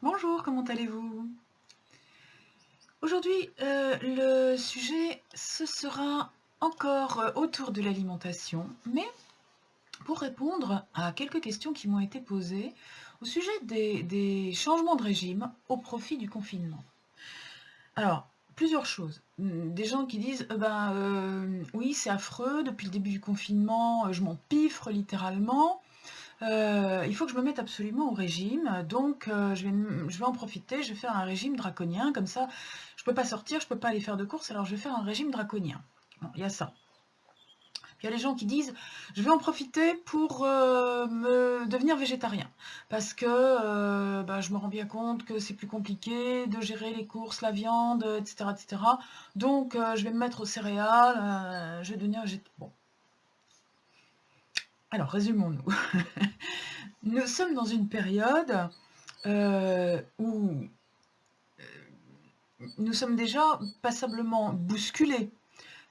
Bonjour, comment allez-vous? Aujourd'hui, le sujet, ce sera encore, autour de l'alimentation, mais pour répondre à quelques questions qui m'ont été posées au sujet des changements de régime au profit du confinement. Alors, plusieurs choses. Des gens qui disent: oui, c'est affreux, depuis le début du confinement, je m'empiffre littéralement. Il faut que je me mette absolument au régime, donc je vais en profiter, je vais faire un régime draconien, comme ça, je peux pas sortir, je peux pas aller faire de courses, alors je vais faire un régime draconien. Bon, il y a ça. Puis il y a les gens qui disent: «Je vais en profiter pour, me devenir végétarien, parce que, je me rends bien compte que c'est plus compliqué de gérer les courses, la viande, et cetera, donc je vais me mettre aux céréales, je vais devenir bon, alors résumons-nous. Nous sommes dans une période où nous sommes déjà passablement bousculés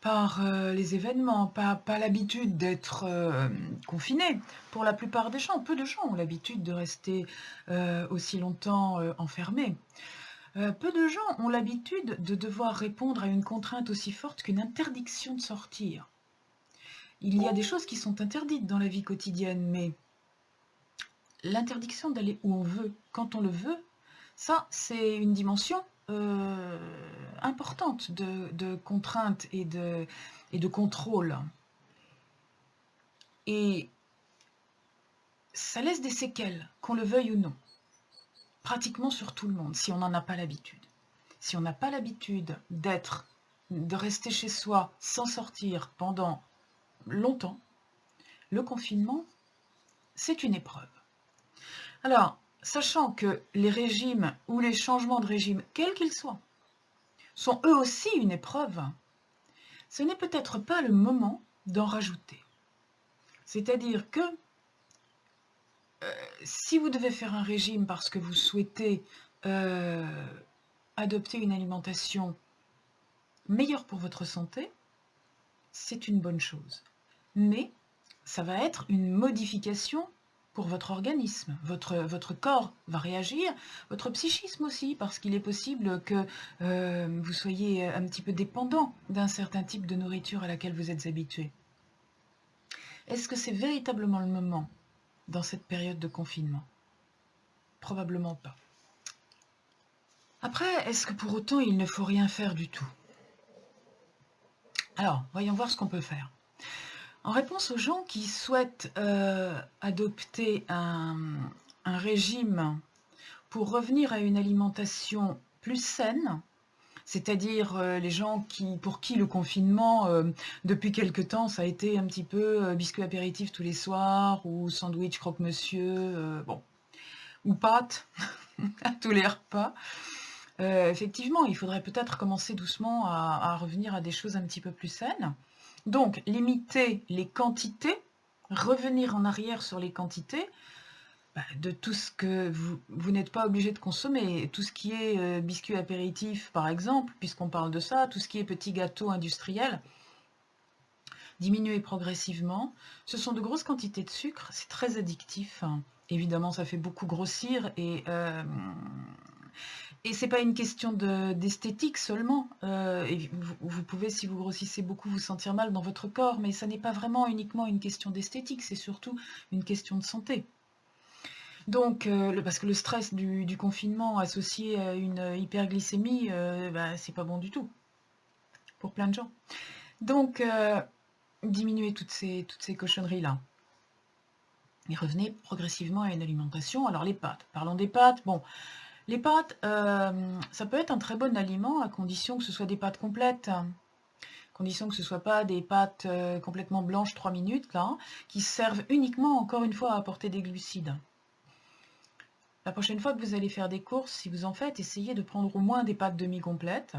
par, les événements, pas l'habitude d'être, confinés. Pour la plupart des gens, peu de gens ont l'habitude de rester, aussi longtemps, enfermés. Peu de gens ont l'habitude de devoir répondre à une contrainte aussi forte qu'une interdiction de sortir. Il y a des choses qui sont interdites dans la vie quotidienne, mais l'interdiction d'aller où on veut, quand on le veut, ça, c'est une dimension, importante de contrainte et de contrôle, et ça laisse des séquelles, qu'on le veuille ou non, pratiquement sur tout le monde, si on n'en a pas l'habitude. Si on n'a pas l'habitude de rester chez soi sans sortir pendant longtemps, le confinement, c'est une épreuve. Alors, sachant que les régimes ou les changements de régime, quels qu'ils soient, sont eux aussi une épreuve, ce n'est peut-être pas le moment d'en rajouter. C'est-à-dire que si vous devez faire un régime parce que vous souhaitez adopter une alimentation meilleure pour votre santé, c'est une bonne chose. Mais ça va être une modification pour votre organisme. Votre corps va réagir, votre psychisme aussi, parce qu'il est possible que vous soyez un petit peu dépendant d'un certain type de nourriture à laquelle vous êtes habitué. Est-ce que c'est véritablement le moment dans cette période de confinement? Probablement pas. Après, est-ce que pour autant il ne faut rien faire du tout? Alors, voyons voir ce qu'on peut faire. En réponse aux gens qui souhaitent adopter un régime pour revenir à une alimentation plus saine, c'est-à-dire les gens pour qui le confinement, depuis quelque temps, ça a été un petit peu biscuit apéritif tous les soirs, ou sandwich croque-monsieur, bon, ou pâtes à tous les repas. Effectivement, il faudrait peut-être commencer doucement à revenir à des choses un petit peu plus saines. Donc limiter les quantités, revenir en arrière sur les quantités, de tout ce que vous n'êtes pas obligé de consommer. Tout ce qui est, biscuits apéritifs par exemple, puisqu'on parle de ça, tout ce qui est petits gâteaux industriels, diminuer progressivement. Ce sont de grosses quantités de sucre, c'est très addictif, hein. Évidemment, ça fait beaucoup grossir, et c'est pas une question d'esthétique seulement, et vous pouvez, si vous grossissez beaucoup, vous sentir mal dans votre corps, mais ça n'est pas vraiment uniquement une question d'esthétique, c'est surtout une question de santé. Donc, parce que le stress du confinement associé à une hyperglycémie, c'est pas bon du tout, pour plein de gens. Donc, diminuez toutes ces cochonneries-là. Et revenez progressivement à une alimentation. Alors les pâtes, parlons des pâtes. Bon, les pâtes, ça peut être un très bon aliment à condition que ce soit des pâtes complètes, à condition que ce ne soit pas des pâtes, complètement blanches 3 minutes là, qui servent uniquement, encore une fois, à apporter des glucides. La prochaine fois que vous allez faire des courses, si vous en faites, essayez de prendre au moins des pâtes demi-complètes,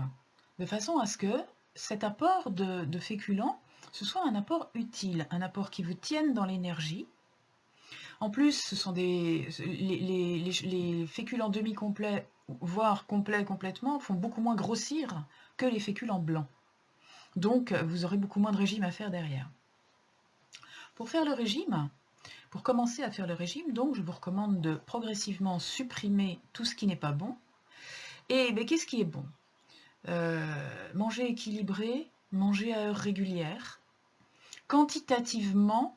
de façon à ce que cet apport de féculents, ce soit un apport utile, un apport qui vous tienne dans l'énergie. En plus, ce sont les féculents demi-complets, voire complets complètement, font beaucoup moins grossir que les féculents blancs. Donc, vous aurez beaucoup moins de régime à faire derrière. Pour faire le régime, Pour commencer à faire le régime, donc, je vous recommande de progressivement supprimer tout ce qui n'est pas bon. Et ben, qu'est-ce qui est bon? Manger équilibré, manger à heure régulière. Quantitativement,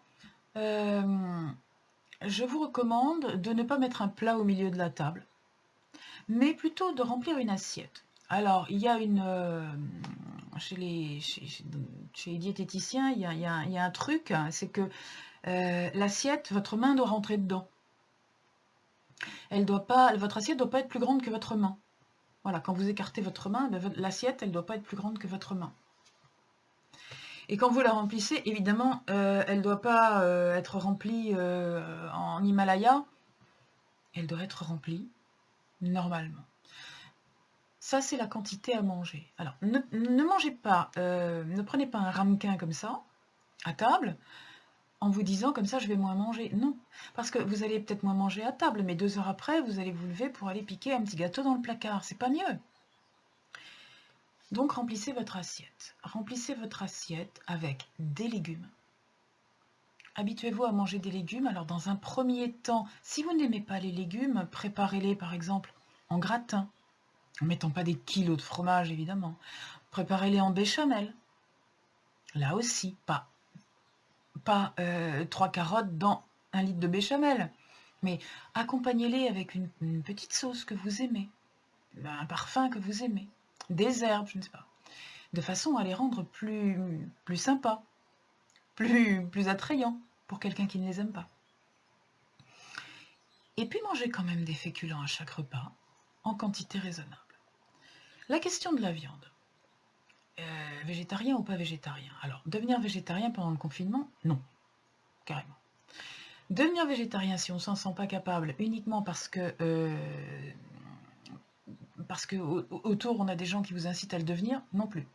je vous recommande de ne pas mettre un plat au milieu de la table, mais plutôt de remplir une assiette. Alors, il y a chez les diététiciens, il y a un truc, hein, c'est que l'assiette, votre main doit rentrer dedans. Votre assiette ne doit pas être plus grande que votre main. Voilà, quand vous écartez votre main, ben, l'assiette, elle ne doit pas être plus grande que votre main. Et quand vous la remplissez, évidemment, elle ne doit pas être remplie en Himalaya, elle doit être remplie normalement. Ça, c'est la quantité à manger. Alors, ne mangez pas, ne prenez pas un ramequin comme ça, à table, en vous disant comme ça, je vais moins manger. Non, parce que vous allez peut-être moins manger à table, mais 2 heures après, vous allez vous lever pour aller piquer un petit gâteau dans le placard. C'est pas mieux. Donc, remplissez votre assiette. Remplissez votre assiette avec des légumes. Habituez-vous à manger des légumes. Alors, dans un premier temps, si vous n'aimez pas les légumes, préparez-les par exemple en gratin, en mettant pas des kilos de fromage évidemment. Préparez-les en béchamel. Là aussi, pas 3 carottes dans 1 litre de béchamel, mais accompagnez-les avec une petite sauce que vous aimez, un parfum que vous aimez, des herbes, je ne sais pas, de façon à les rendre plus sympas, plus attrayants pour quelqu'un qui ne les aime pas. Et puis mangez quand même des féculents à chaque repas, en quantité raisonnable. La question de la viande. Végétarien ou pas végétarien? Alors, devenir végétarien pendant le confinement? Non, carrément. Devenir végétarien si on ne s'en sent pas capable uniquement parce que autour on a des gens qui vous incitent à le devenir, non plus.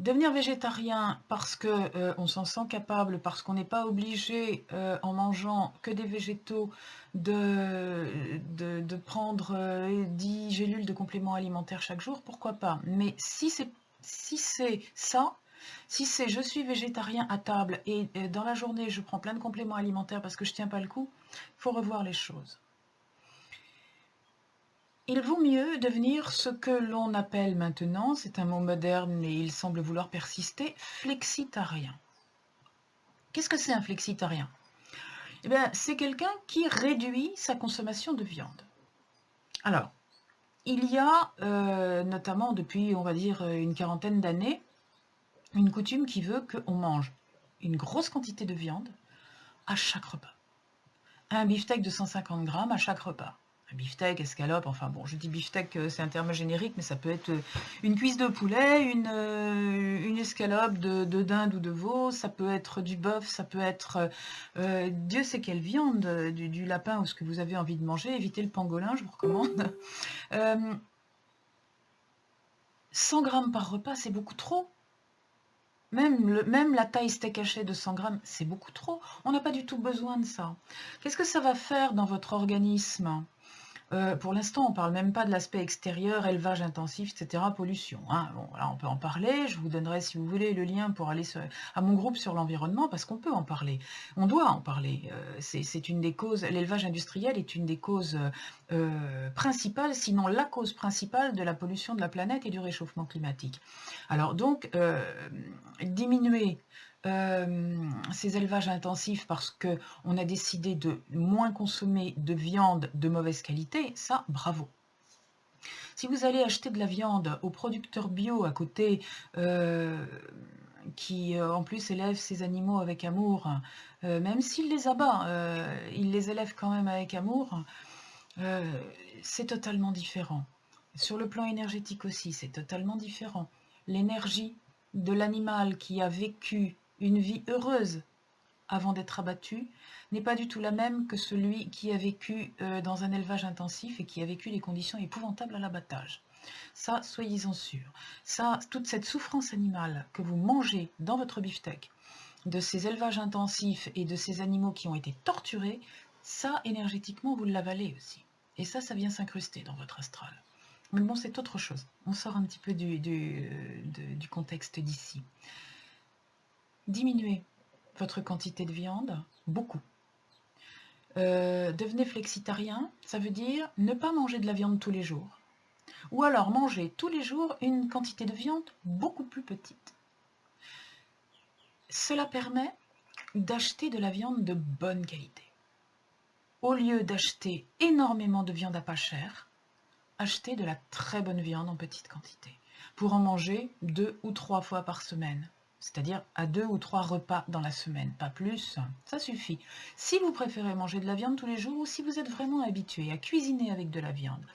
Devenir végétarien parce que on s'en sent capable, parce qu'on n'est pas obligé en mangeant que des végétaux de prendre 10 gélules de compléments alimentaires chaque jour, pourquoi pas? Mais si c'est ça, si c'est je suis végétarien à table et dans la journée je prends plein de compléments alimentaires parce que je tiens pas le coup, il faut revoir les choses. Il vaut mieux devenir ce que l'on appelle maintenant, c'est un mot moderne et il semble vouloir persister, flexitarien. Qu'est-ce que c'est un flexitarien? Eh bien, c'est quelqu'un qui réduit sa consommation de viande. Alors, il y a notamment depuis, on va dire, une quarantaine d'années, une coutume qui veut qu'on mange une grosse quantité de viande à chaque repas. Un beefsteak de 150 grammes à chaque repas. Un beefsteak, escalope, enfin bon, je dis beefsteak, c'est un terme générique, mais ça peut être une cuisse de poulet, une escalope de dinde ou de veau, ça peut être du bœuf, ça peut être Dieu sait quelle viande, du lapin ou ce que vous avez envie de manger. Évitez le pangolin, je vous recommande. 100 grammes par repas, c'est beaucoup trop. Même la taille steak haché de 100 grammes, c'est beaucoup trop. On n'a pas du tout besoin de ça. Qu'est-ce que ça va faire dans votre organisme? Pour l'instant, on ne parle même pas de l'aspect extérieur, élevage intensif, etc., pollution. Hein. Bon, voilà, on peut en parler. Je vous donnerai, si vous voulez, le lien pour aller à mon groupe sur l'environnement, parce qu'on peut en parler. On doit en parler. C'est une des causes. L'élevage industriel est une des causes principales, sinon la cause principale de la pollution de la planète et du réchauffement climatique. Alors donc, diminuer ces élevages intensifs parce qu'on a décidé de moins consommer de viande de mauvaise qualité, ça, bravo. Si vous allez acheter de la viande au producteur bio à côté, qui en plus élève ses animaux avec amour, même s'il les abat, il les élève quand même avec amour, c'est totalement différent. Sur le plan énergétique aussi, c'est totalement différent. L'énergie de l'animal qui a vécu une vie heureuse avant d'être abattu n'est pas du tout la même que celui qui a vécu dans un élevage intensif et qui a vécu les conditions épouvantables à l'abattage. Ça, soyez-en sûrs. Ça, toute cette souffrance animale que vous mangez dans votre beefsteak, de ces élevages intensifs et de ces animaux qui ont été torturés, ça, énergétiquement, vous l'avalez aussi. Et ça vient s'incruster dans votre astral. Mais bon, c'est autre chose. On sort un petit peu du contexte d'ici. Diminuez votre quantité de viande, beaucoup. Devenez flexitarien, ça veut dire ne pas manger de la viande tous les jours. Ou alors manger tous les jours une quantité de viande beaucoup plus petite. Cela permet d'acheter de la viande de bonne qualité. Au lieu d'acheter énormément de viande à pas cher, achetez de la très bonne viande en petite quantité pour en manger 2 ou 3 fois par semaine. C'est-à-dire à 2 ou 3 repas dans la semaine, pas plus, ça suffit. Si vous préférez manger de la viande tous les jours ou si vous êtes vraiment habitué à cuisiner avec de la viande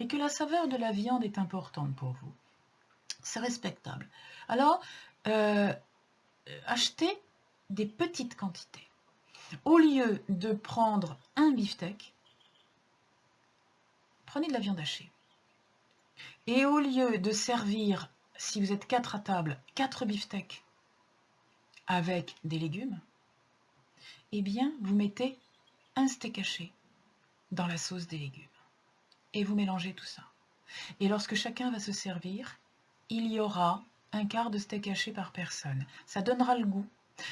et que la saveur de la viande est importante pour vous, c'est respectable. Alors, achetez des petites quantités. Au lieu de prendre un beefsteak, prenez de la viande hachée. Et au lieu de servir, si vous êtes 4 à table, 4 beefsteaks avec des légumes, eh bien, vous mettez un steak haché dans la sauce des légumes. Et vous mélangez tout ça. Et lorsque chacun va se servir, il y aura un quart de steak haché par personne. Ça donnera le goût.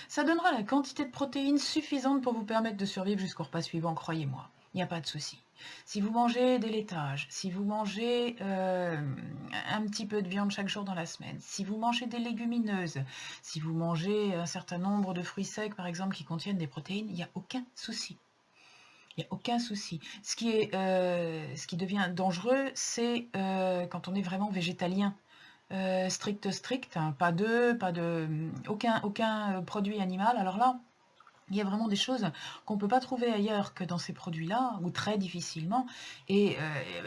Ça donnera la quantité de protéines suffisante pour vous permettre de survivre jusqu'au repas suivant, croyez-moi. Il n'y a pas de souci. Si vous mangez des laitages, si vous mangez un petit peu de viande chaque jour dans la semaine, si vous mangez des légumineuses, si vous mangez un certain nombre de fruits secs, par exemple, qui contiennent des protéines, il n'y a aucun souci. Il n'y a aucun souci. Ce qui devient dangereux, c'est quand on est vraiment végétalien. Strict, hein, pas d'œufs, aucun produit animal. Alors là, il y a vraiment des choses qu'on ne peut pas trouver ailleurs que dans ces produits-là, ou très difficilement, et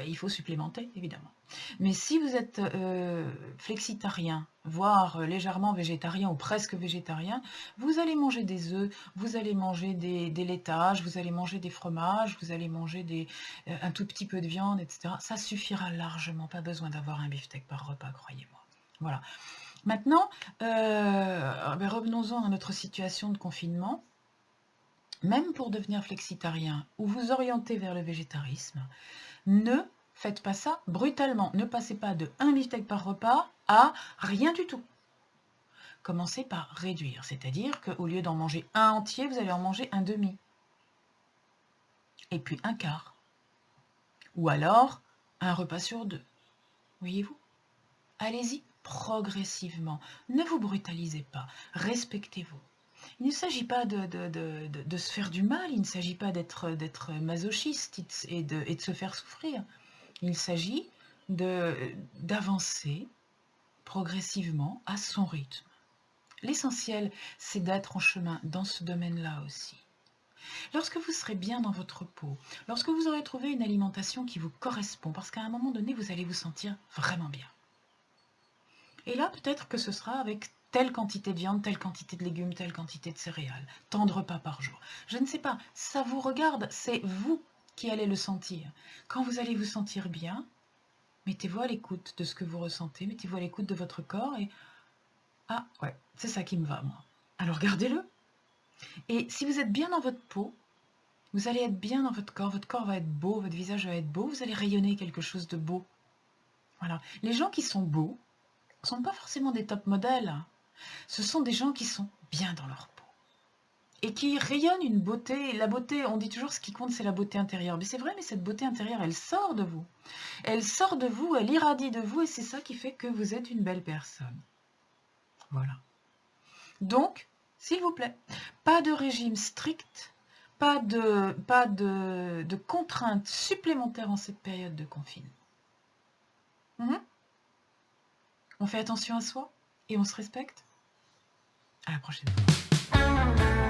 il faut supplémenter, évidemment. Mais si vous êtes flexitarien, voire légèrement végétarien ou presque végétarien, vous allez manger des œufs, vous allez manger des laitages, vous allez manger des fromages, vous allez manger un tout petit peu de viande, etc. Ça suffira largement, pas besoin d'avoir un beefsteak par repas, croyez-moi. Voilà. Maintenant, revenons-en à notre situation de confinement. Même pour devenir flexitarien ou vous orienter vers le végétarisme, ne faites pas ça brutalement. Ne passez pas de un beefsteak par repas à rien du tout. Commencez par réduire, c'est-à-dire qu'au lieu d'en manger un entier, vous allez en manger un demi. Et puis un quart. Ou alors un repas sur 2. Voyez-vous? Allez-y progressivement. Ne vous brutalisez pas. Respectez-vous. Il ne s'agit pas de se faire du mal, il ne s'agit pas d'être masochiste et de se faire souffrir. Il s'agit d'avancer progressivement à son rythme. L'essentiel, c'est d'être en chemin dans ce domaine-là aussi. Lorsque vous serez bien dans votre peau, lorsque vous aurez trouvé une alimentation qui vous correspond, parce qu'à un moment donné, vous allez vous sentir vraiment bien. Et là, peut-être que ce sera avec telle quantité de viande, telle quantité de légumes, telle quantité de céréales, tant de repas par jour. Je ne sais pas, ça vous regarde, c'est vous qui allez le sentir. Quand vous allez vous sentir bien, mettez-vous à l'écoute de ce que vous ressentez, mettez-vous à l'écoute de votre corps et « Ah ouais, c'est ça qui me va, moi. » Alors gardez-le. Et si vous êtes bien dans votre peau, vous allez être bien dans votre corps va être beau, votre visage va être beau, vous allez rayonner quelque chose de beau. Voilà. Les gens qui sont beaux ne sont pas forcément des top modèles. Ce sont des gens qui sont bien dans leur peau et qui rayonnent une beauté. La beauté, on dit toujours ce qui compte, c'est la beauté intérieure. Mais c'est vrai, mais cette beauté intérieure, elle sort de vous. Elle sort de vous, elle irradie de vous et c'est ça qui fait que vous êtes une belle personne. Voilà. Donc, s'il vous plaît, pas de régime strict, pas de contraintes supplémentaires en cette période de confinement. On fait attention à soi et on se respecte. À la prochaine fois.